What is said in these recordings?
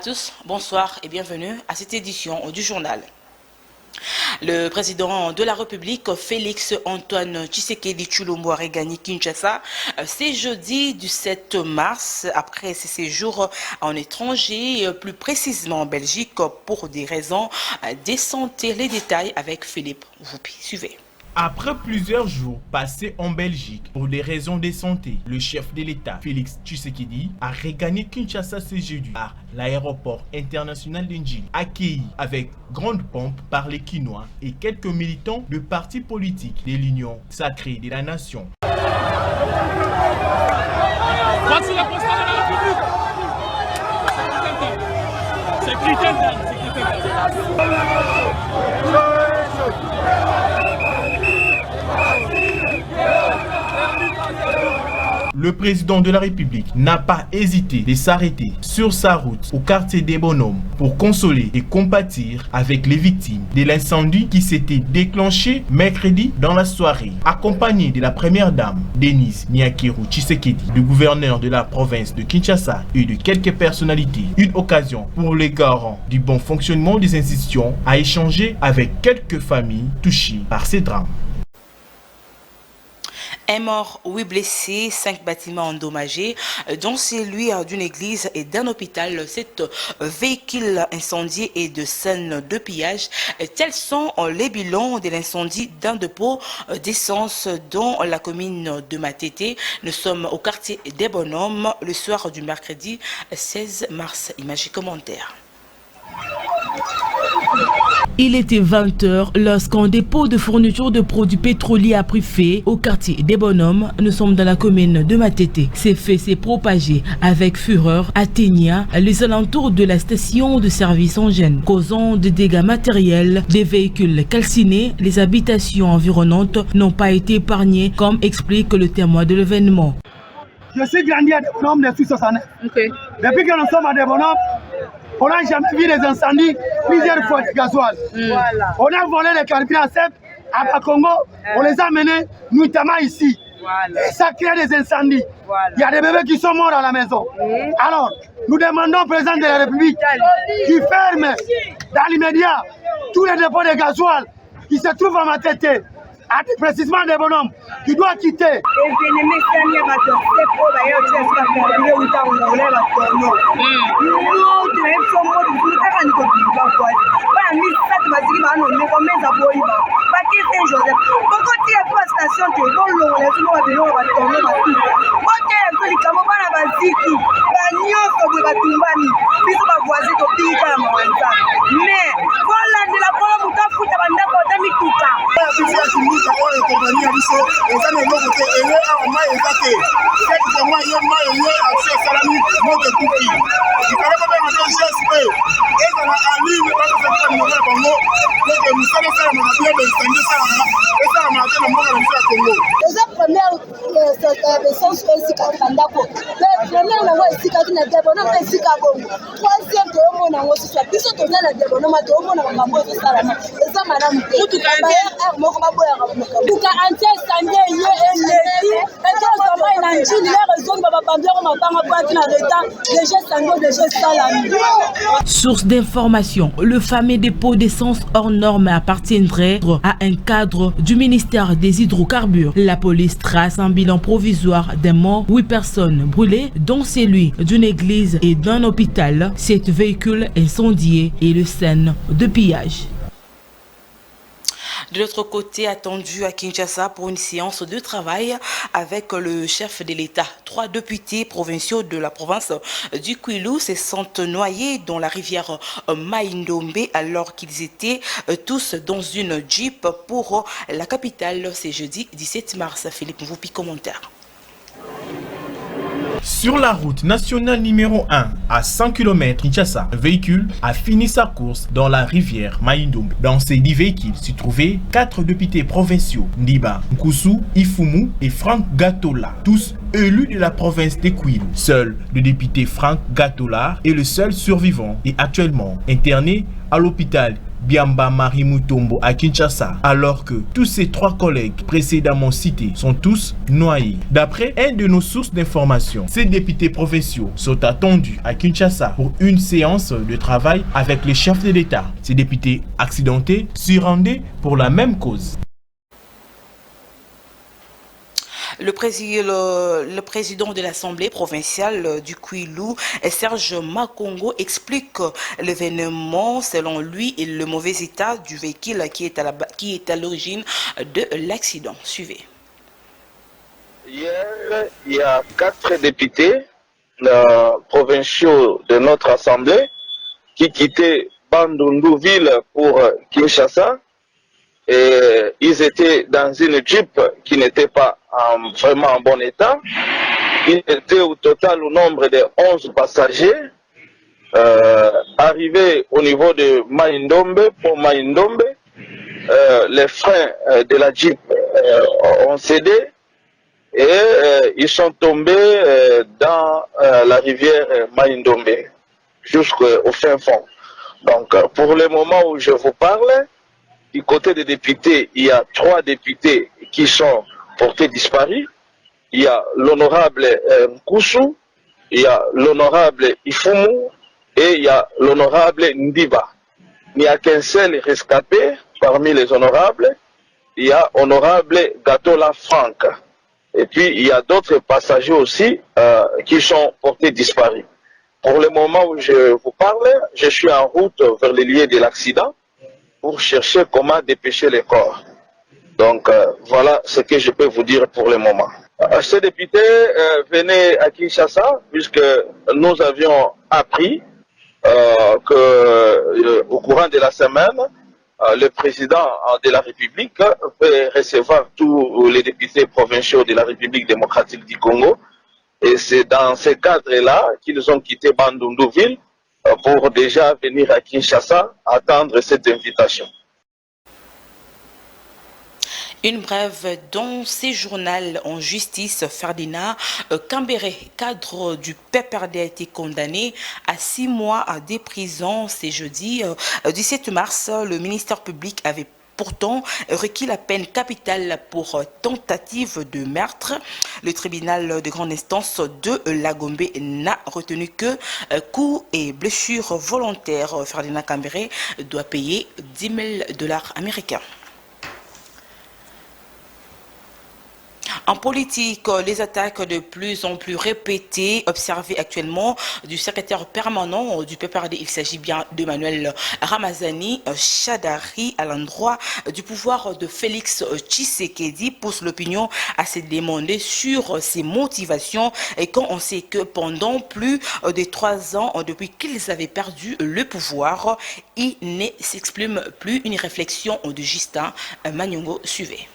tous, bonsoir et bienvenue à cette édition du journal. Le président de la République, Félix Antoine Tshisekedi Tshilombo, a regagné Kinshasa ce jeudi du 7 mars après ses séjours en étranger, plus précisément en Belgique, pour des raisons de santé. Les détails avec Philippe Voupi. Suivez. Après plusieurs jours passés en Belgique pour des raisons de santé, le chef de l'État, Félix Tshisekedi, a regagné Kinshasa ce jeudi à l'aéroport international d'Njili, accueilli avec grande pompe par les Kinois et quelques militants de partis politiques de l'Union sacrée de la nation. Voici le président de la République. Secrétaire. Le président de la République n'a pas hésité de s'arrêter sur sa route au quartier des Bonhommes pour consoler et compatir avec les victimes de l'incendie qui s'était déclenché mercredi dans la soirée, accompagné de la première dame, Denise Nyakeru Tshisekedi, le gouverneur de la province de Kinshasa et de quelques personnalités. Une occasion pour les garants du bon fonctionnement des institutions à échanger avec quelques familles touchées par ces drames. Un mort, 8 blessés, 5 bâtiments endommagés, dont celui d'une église et d'un hôpital. 7 véhicules incendiés et de scènes de pillage. Tels sont les bilans de l'incendie d'un dépôt d'essence dans la commune de Matete. Nous sommes au quartier des Bonhommes le soir du mercredi 16 mars. Images et commentaires. Il était 20h lorsqu'un dépôt de fourniture de produits pétroliers a pris feu au quartier des Bonhommes. Nous sommes dans la commune de Matete. Ces faits s'est propagé avec fureur, atteignant les alentours de la station de service en Gênes, causant des dégâts matériels, des véhicules calcinés. Les habitations environnantes n'ont pas été épargnées, comme explique le témoin de l'événement. Je suis grandi à des Bonhommes depuis 69. Okay. Depuis que nous sommes à des Bonhommes, on n'a jamais vu des incendies, plusieurs fois de gasoil. Voilà. On a volé les carburants à Bakongo, on les a menés notamment ici. Voilà. Et ça crée des incendies. Voilà. Il y a des bébés qui sont morts à la maison. Alors, nous demandons au président de la République qu'il ferme dans l'immédiat tous les dépôts de gasoil qui se trouvent à Matete. Précisément des Bonhommes qui doit quitter. Source d'information, le fameux dépôt d'essence hors norme appartiendrait à un cadre du ministère des hydrocarbures. La police trace un bilan provisoire des morts, 8 personnes brûlées, dont celui d'une église et d'un hôpital, 7 véhicules incendiés et le scène de pillage. De l'autre côté, attendu à Kinshasa pour une séance de travail avec le chef de l'État. 3 députés provinciaux de la province du Kwilu se sont noyés dans la rivière Mai-Ndombe alors qu'ils étaient tous dans une jeep pour la capitale. C'est jeudi 17 mars. Philippe Voupi, commentaire. Sur la route nationale numéro 1 à 100 km Kinshasa, un véhicule a fini sa course dans la rivière Mai-Ndombe. Dans ces 10 véhicules s'y trouvaient 4 députés provinciaux, Ndiba Nkusu, Ifumu et Frank Gatola, tous élus de la province de Kwilu. Seul le député Frank Gatola est le seul survivant et actuellement interné à l'hôpital Biamba Marie Mutombo à Kinshasa, alors que tous ses 3 collègues précédemment cités sont tous noyés. D'après un de nos sources d'information, ces députés provinciaux sont attendus à Kinshasa pour une séance de travail avec les chefs de l'État. Ces députés accidentés s'y rendaient pour la même cause. Le président de l'Assemblée provinciale du Kwilu, Serge Makongo, explique l'événement. Selon lui, et le mauvais état du véhicule qui est à l'origine de l'accident. Suivez. Hier, il y a 4 députés provinciaux de notre Assemblée qui quittaient Bandundu-ville pour Kinshasa. Et ils étaient dans une Jeep qui n'était pas vraiment en bon état. Ils étaient au total au nombre de 11 passagers. Arrivés au niveau de Maïndombe, pour Maïndombe, les freins de la Jeep ont cédé et ils sont tombés dans la rivière Maïndombe jusqu'au fin fond. Donc pour le moment où je vous parle, du côté des députés, il y a 3 députés qui sont portés disparus. Il y a l'honorable Nkoussou, il y a l'honorable Ifumu et il y a l'honorable Ndiba. Il n'y a qu'un seul rescapé parmi les honorables. Il y a honorable Gatola Franck. Et puis il y a d'autres passagers aussi qui sont portés disparus. Pour le moment où je vous parle, je suis en route vers les lieux de l'accident pour chercher comment dépêcher les corps. Donc voilà ce que je peux vous dire pour le moment. Ces députés venaient à Kinshasa puisque nous avions appris qu'au courant de la semaine, le président de la République peut recevoir tous les députés provinciaux de la République démocratique du Congo. Et c'est dans ce cadre-là qu'ils ont quitté Bandundu-ville pour déjà venir à Kinshasa attendre cette invitation. Une brève dans ses journaux en justice, Ferdinand Kambere, cadre du PPRD, a été condamné à 6 mois de prison. C'est jeudi 17 mars. Le ministère public avait pourtant requis la peine capitale pour tentative de meurtre. Le tribunal de grande instance de Lagombe n'a retenu que coups et blessures volontaires. Ferdinand Kambere doit payer $10,000 américains. En politique, les attaques de plus en plus répétées observées actuellement du secrétaire permanent du PPRD, il s'agit bien d'Emmanuel Ramazani Shadari à l'endroit du pouvoir de Félix Tshisekedi, pousse l'opinion à se demander sur ses motivations et quand on sait que pendant plus de 3 ans, depuis qu'ils avaient perdu le pouvoir, il ne s'exprime plus. Une réflexion de Justin Magnongo. Suivez.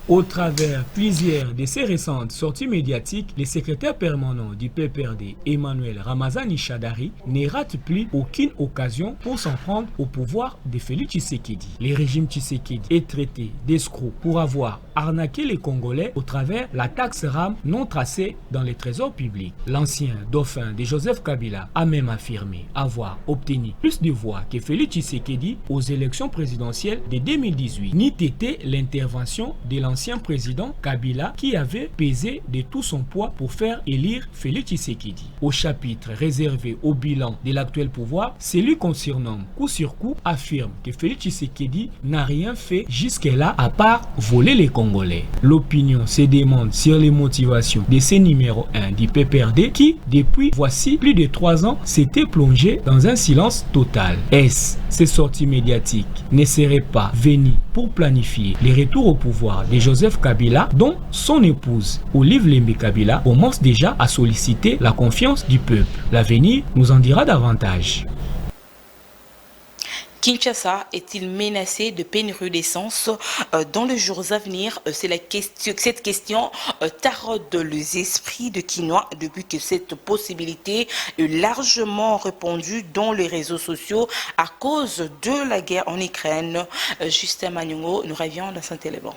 Au travers plusieurs de ses récentes sorties médiatiques, le secrétaire permanent du PPRD, Emmanuel Ramazani Shadari, ne rate plus aucune occasion pour s'en prendre au pouvoir de Félix Tshisekedi. Le régime Tshisekedi est traité d'escroc pour avoir arnaqué les Congolais au travers la taxe RAM non tracée dans les trésors publics. L'ancien dauphin de Joseph Kabila a même affirmé avoir obtenu plus de voix que Félix Tshisekedi aux élections présidentielles de 2018. N'eût été l'intervention de l'ancien président Kabila qui avait pesé de tout son poids pour faire élire Félix Tshisekedi. Au chapitre réservé au bilan de l'actuel pouvoir, celui concernant coup sur coup affirme que Félix Tshisekedi n'a rien fait jusque-là à part voler les Congolais. L'opinion se demande sur les motivations de ce numéro 1 du PPRD qui, depuis voici plus de 3 ans, s'était plongé dans un silence total. Est-ce ces sorties médiatiques ne seraient pas venues pour planifier les retours au pouvoir de Joseph Kabila, dont son épouse Olive Lembe Kabila commence déjà à solliciter la confiance du peuple? L'avenir nous en dira davantage. Kinshasa est-il menacé de pénurie d'essence dans les jours à venir? Cette question taraude les esprits de Kinois depuis que cette possibilité est largement répandue dans les réseaux sociaux à cause de la guerre en Ukraine. Justin Magnongo nous revient dans cet élément.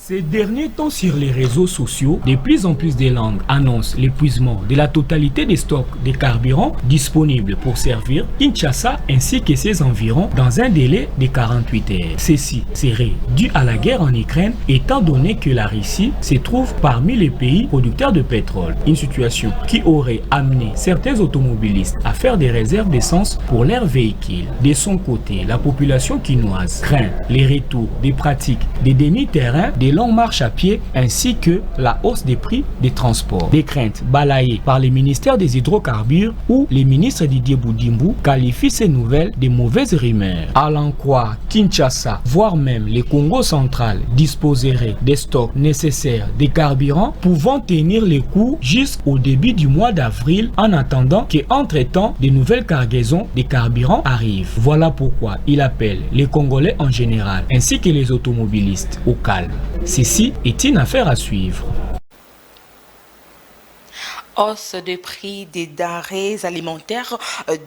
Ces derniers temps sur les réseaux sociaux, de plus en plus de langues annoncent l'épuisement de la totalité des stocks de carburant disponibles pour servir Kinshasa ainsi que ses environs dans un délai de 48 heures. Ceci serait dû à la guerre en Ukraine étant donné que la Russie se trouve parmi les pays producteurs de pétrole. Une situation qui aurait amené certains automobilistes à faire des réserves d'essence pour leurs véhicules. De son côté, la population quinoise craint les retours des pratiques des demi-terrains, des longues marches à pied ainsi que la hausse des prix des transports. Des craintes balayées par les ministères des hydrocarbures où les ministres Didier Boudimbu qualifient ces nouvelles de mauvaises rumeurs. À l'en croire, Kinshasa, voire même les Congo central disposeraient des stocks nécessaires de carburant pouvant tenir les coûts jusqu'au début du mois d'avril en attendant qu'entre-temps de nouvelles cargaisons de carburant arrivent. Voilà pourquoi il appelle les Congolais en général ainsi que les automobilistes au calme. Ceci est une affaire à suivre. Hausse de prix des denrées alimentaires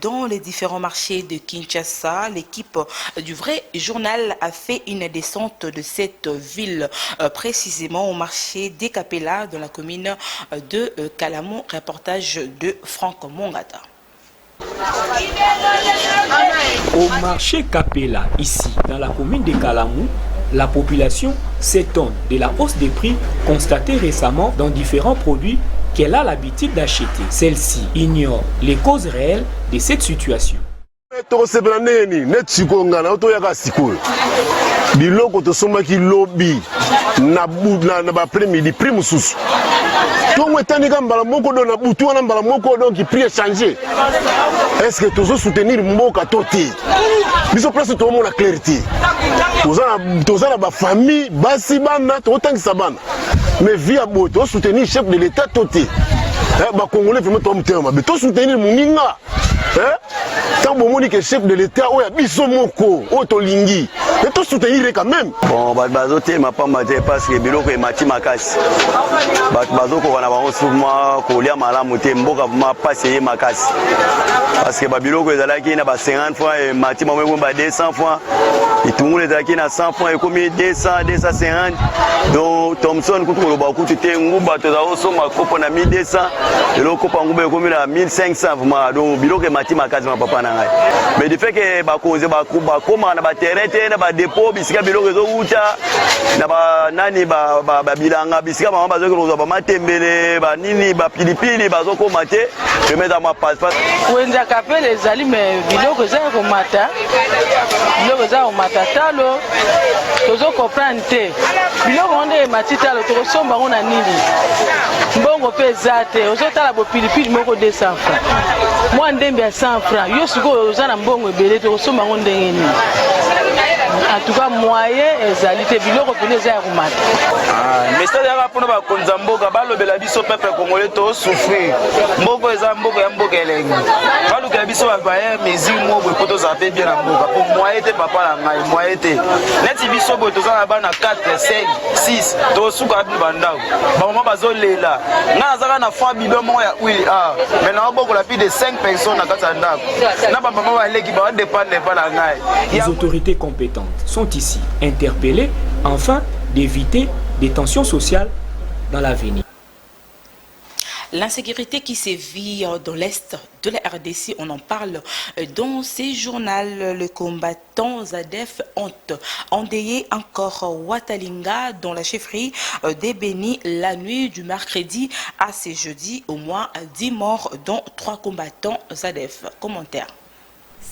dans les différents marchés de Kinshasa. L'équipe du vrai journal a fait une descente de cette ville, précisément au marché des Capella dans la commune de Kalamou. Reportage de Franck Mongata. Au marché Capella, ici, dans la commune de Kalamou, la population s'étonne de la hausse des prix constatée récemment dans différents produits qu'elle a l'habitude d'acheter. Celle-ci ignore les causes réelles de cette situation. Biloko to somaki lobby na après-midi prix mususu tongo etandika mbala moko do na butu wana mbala moko donc prix changer. Est-ce que tozo soutenir mboka toti biso place to mona clarté toza na ba famille basi bana to tangisa bana mais via boto soutenir chef de l'état toti ba congolais vraiment to mutema mais to soutenir muninga tant que le chef de l'État oya biso moko otolingi mais to soutenir quand même bon bazote mapa mate parce que biloko e mati makasi bazoko wana bango souvent kolia malamu te mboka ma passer makasi parce que biloko ezalaki na ba 50 francs et mati mamwe ba 200 francs et tout le monde ezalaki na 100 francs et combien 200 250 donc Thomson kutu ba kutu te nguba to za osoma kopo na 1200 et lo kopa nguba komi na 1500 vraiment donc biloko e mati makasi ma papa na ngai mais de fait que ba konze ba koma na ba terrain te na ba dépôt bisika biloko ezo uta na ba nani ba bilanga bisika mama bazo ko ba matembele ba nini ba pilipili bazo ko mate je mets dans ma passeport wenza kapele ezali mais biloko za ko mata biloko za ko mata talo tozo comprendre te biloko onde matita lo to somba ngona nini mbongo pe zate ozo tala bo pilipili moko 200 francs moi ndembe 100 francs yo siko oza na mbongo ebele to somba ngonde ngeni en tout cas moyen ezalité biloko pene za kumata message ya rapona ba konza mboka balobela biso peuple congolais to souffrir mboko eza mboko ya mboka elengi baluka biso ba baye mesure moko poto za pe bien na mboka pour moyen te papa la ngai moyen te neti biso bo to za na bana 4 5 6 to suka bandao ba mama bazolela nga nazaka na fa bido mo ya oui mais na boko la plus de 5 personnes na kata ndako na ba mama ba leki ba dépendre pas la ngai. Les autorités compétentes sont ici interpellées afin d'éviter des tensions sociales dans l'avenir. L'insécurité qui sévit dans l'Est de la RDC, on en parle dans ces journaux. Les combattants ZADF ont endeuillé encore Watalinga dans la chefferie des Bénis la nuit du mercredi à ce jeudi. Au moins 10 morts, dont 3 combattants ZADF. Commentaire.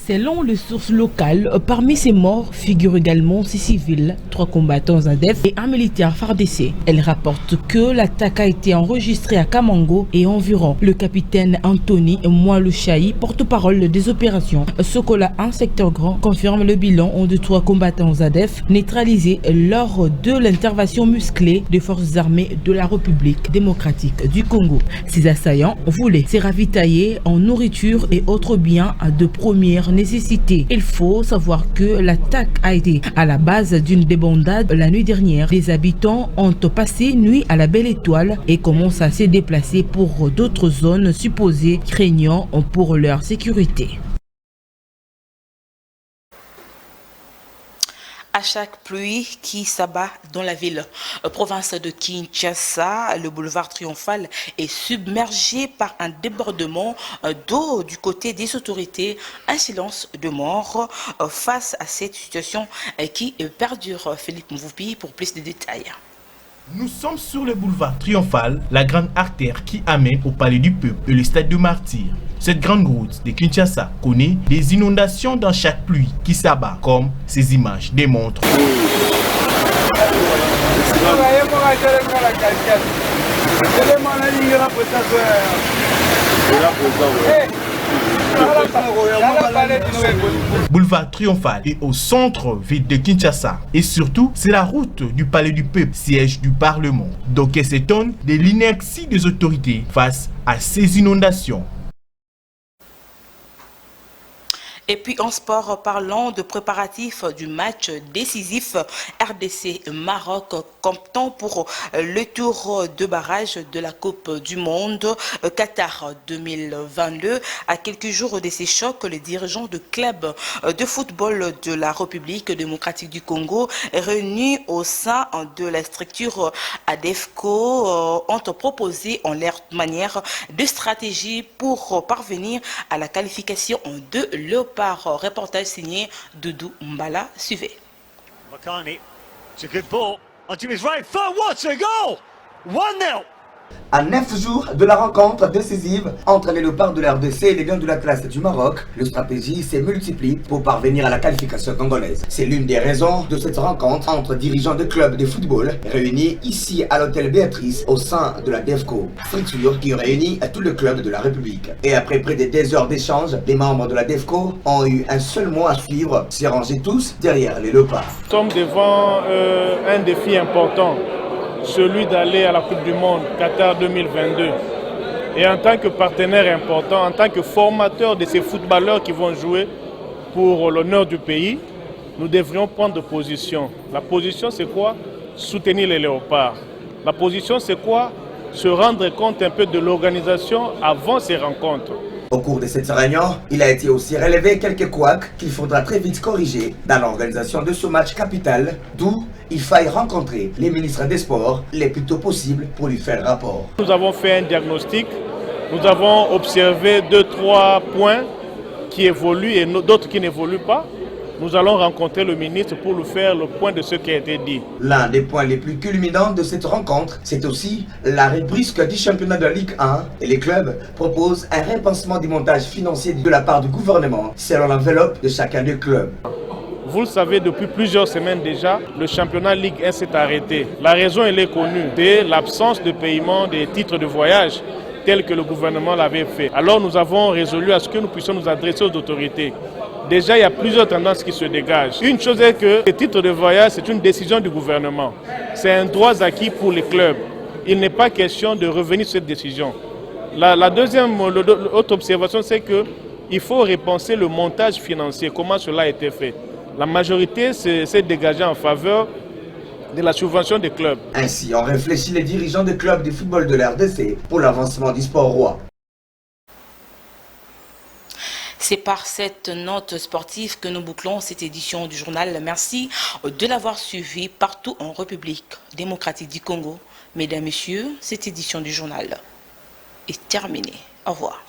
Selon les sources locales, parmi ces morts figurent également 6 civils, 3 combattants ZADF et un militaire FARDC. Elle rapporte que l'attaque a été enregistrée à Kamango et environ. Le capitaine Anthony Moualouchaï, porte-parole des opérations Sokola 1 secteur grand, confirme le bilan de 3 combattants ZADF neutralisés lors de l'intervention musclée des forces armées de la République démocratique du Congo. Ces assaillants voulaient se ravitailler en nourriture et autres biens de première nécessité. Il faut savoir que l'attaque a été à la base d'une débandade la nuit dernière. Les habitants ont passé nuit à la Belle Étoile et commencent à se déplacer pour d'autres zones supposées, craignant pour leur sécurité. À chaque pluie qui s'abat dans la ville, province de Kinshasa, le boulevard Triomphal est submergé par un débordement d'eau du côté des autorités. Un silence de mort face à cette situation qui perdure. Philippe Mvoupi pour plus de détails. Nous sommes sur le boulevard Triomphal, la grande artère qui amène au Palais du Peuple et le Stade de Martyrs. Cette grande route de Kinshasa connaît des inondations dans chaque pluie qui s'abat, comme ces images démontrent. Boulevard Triomphal est au centre-ville de Kinshasa et surtout c'est la route du Palais du Peuple, siège du Parlement. Donc elle s'étonne de l'inertie des autorités face à ces inondations. Et puis en sport, parlons de préparatifs du match décisif RDC-Maroc, comptant pour le tour de barrage de la Coupe du Monde Qatar 2022. À quelques jours de ces chocs, les dirigeants de clubs de football de la République démocratique du Congo, réunis au sein de la structure ADEFCO, ont proposé en leur manière de stratégie pour parvenir à la qualification de Léopard. Reportage signé Doudou Mbala. Suivez. Makani, it's a good ball. Onto his right foot. What a goal! 1-0. À 9 jours de la rencontre décisive entre les léopards de la RDC et les lions de la classe du Maroc, le stratégie s'est multipliée pour parvenir à la qualification congolaise. C'est l'une des raisons de cette rencontre entre dirigeants de clubs de football réunis ici à l'hôtel Béatrice au sein de la DEFCO, structure qui réunit tous les clubs de la République. Et après près de 2 heures d'échange, les membres de la DEFCO ont eu un seul mot à suivre, se ranger tous derrière les léopards. Nous sommes devant un défi important, celui d'aller à la Coupe du Monde Qatar 2022. Et en tant que partenaire important, en tant que formateur de ces footballeurs qui vont jouer pour l'honneur du pays, nous devrions prendre position. La position, c'est quoi? Soutenir les léopards. La position, c'est quoi? Se rendre compte un peu de l'organisation avant ces rencontres. Au cours de cette réunion, il a été aussi relevé quelques couacs qu'il faudra très vite corriger dans l'organisation de ce match capital, d'où il faille rencontrer les ministres des Sports le plus tôt possible pour lui faire rapport. Nous avons fait un diagnostic, nous avons observé 2-3 points qui évoluent et d'autres qui n'évoluent pas. Nous allons rencontrer le ministre pour lui faire le point de ce qui a été dit. L'un des points les plus culminants de cette rencontre, c'est aussi l'arrêt brusque du championnat de la Ligue 1 et les clubs proposent un repensement du montage financier de la part du gouvernement selon l'enveloppe de chacun des clubs. Vous le savez, depuis plusieurs semaines déjà, le championnat Ligue 1 s'est arrêté. La raison, elle est connue, c'est l'absence de paiement des titres de voyage tel que le gouvernement l'avait fait. Alors nous avons résolu à ce que nous puissions nous adresser aux autorités. Déjà, il y a plusieurs tendances qui se dégagent. Une chose est que les titres de voyage, c'est une décision du gouvernement. C'est un droit acquis pour les clubs. Il n'est pas question de revenir sur cette décision. La deuxième, autre observation, c'est qu'il faut repenser le montage financier, comment cela a été fait. La majorité s'est dégagée en faveur de la subvention des clubs. Ainsi, on réfléchit les dirigeants des clubs de football de la RDC pour l'avancement du sport roi. C'est par cette note sportive que nous bouclons cette édition du journal. Merci de l'avoir suivi partout en République démocratique du Congo. Mesdames, Messieurs, cette édition du journal est terminée. Au revoir.